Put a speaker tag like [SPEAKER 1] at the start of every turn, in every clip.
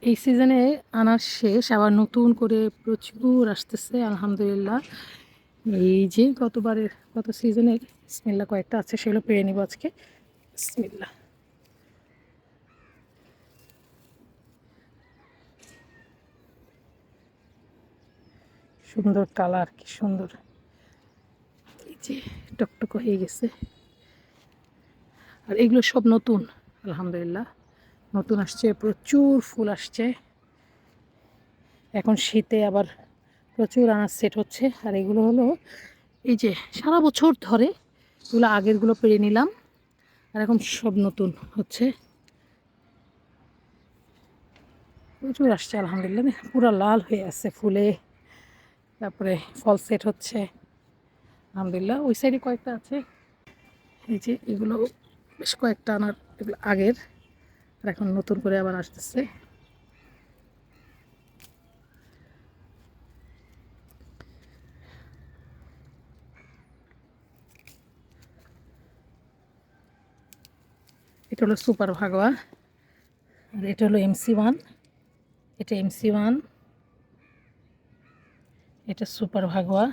[SPEAKER 1] এই সিজনে আনার শেষ, আবার নতুন করে প্রচুর আসতেছে আলহামদুলিল্লাহ। এই যে গত সিজনের বিসমিল্লাহ কয়েকটা আছে, সেগুলো পেরে নিব আজকে। বিসমিল্লাহ। সুন্দর কালার, কি সুন্দর, এই যে টকটক হয়ে গেছে। আর এগুলো সব নতুন আলহামদুলিল্লাহ, নতুন আসছে, প্রচুর ফুল আসছে। এখন শীতে আবার প্রচুর আনাজ সেট হচ্ছে। আর এগুলো হলো এই যে সারা বছর ধরে, এগুলো আগেরগুলো পেরে নিলাম, আর এখন সব নতুন হচ্ছে। প্রচুর আসছে আলহামদুলিল্লাহ, পুরো লাল হয়ে আছে ফুলে। তারপরে ফল সেট হচ্ছে আলহামদুলিল্লাহ। ওই সাইডে কয়েকটা আছে, এই যে এগুলো বেশ কয়েকটা আনার, এগুলো আগের, আর এখন নতুন করে আবার আসতেছে। এটা হলো সুপার ভাগোয়া, আর এটা হলো MC1। এটা MC1, এটা সুপার ভাগোয়া।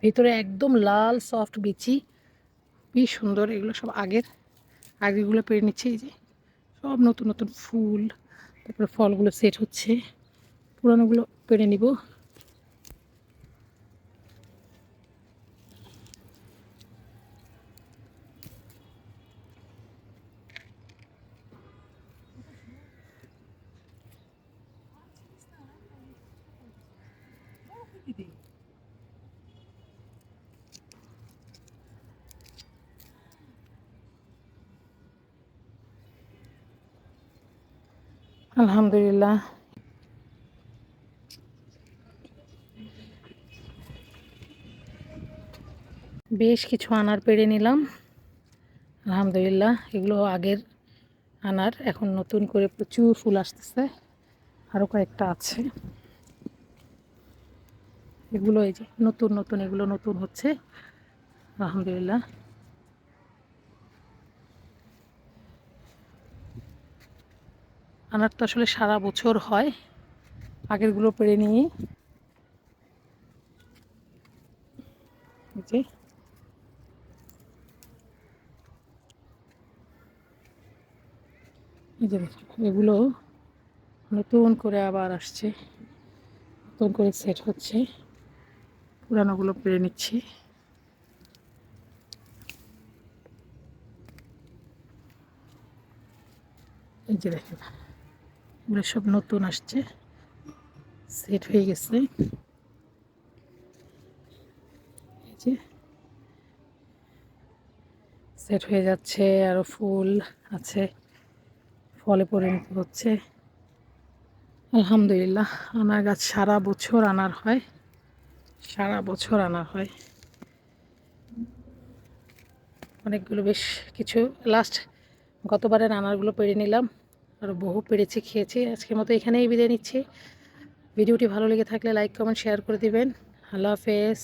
[SPEAKER 1] ভিতরে একদম লাল সফট বিচি, কি সুন্দর। এগুলো সব আগেরগুলো পেরে নিচ্ছে। এই যে সব নতুন নতুন ফুল, তারপরে ফলগুলো সেট হচ্ছে, পুরানোগুলো পেরে নিব। আলহামদুলিল্লাহ, বেশ কিছু আনার পেরে নিলাম আলহামদুলিল্লাহ। এগুলো আগের আনার, এখন নতুন করে প্রচুর ফুল আসতেছে, আরও কয়েকটা আছে। এগুলো এই যে নতুন নতুন, এগুলো নতুন হচ্ছে আলহামদুলিল্লাহ। আনার তো আসলে সারা বছর হয়, আগেরগুলো পেরে নিয়ে। যে এই যে এগুলো নতুন করে আবার আসছে, নতুন করে সেট হচ্ছে, পুরানোগুলো পেরে নিচ্ছি। এই যে দেখেন, এগুলো সব নতুন আসছে, সেট হয়ে গেছে। এই যে সেট হয়ে যাচ্ছে, আরও ফুল আছে, ফলে পরিণত হচ্ছে আলহামদুলিল্লাহ। আনার গাছ সারা বছর আনার হয়, সারা বছর আনার হয় অনেকগুলো, বেশ কিছু। লাস্ট গতবারের আনারগুলো পেরে নিলাম, আরও বহু পেরেছি, খেয়েছি। আজকের মতো এখানেই বিদায় নিচ্ছি। ভিডিওটি ভালো লেগে থাকলে লাইক কমেন্ট শেয়ার করে দিবেন। আল্লাহ হাফেজ।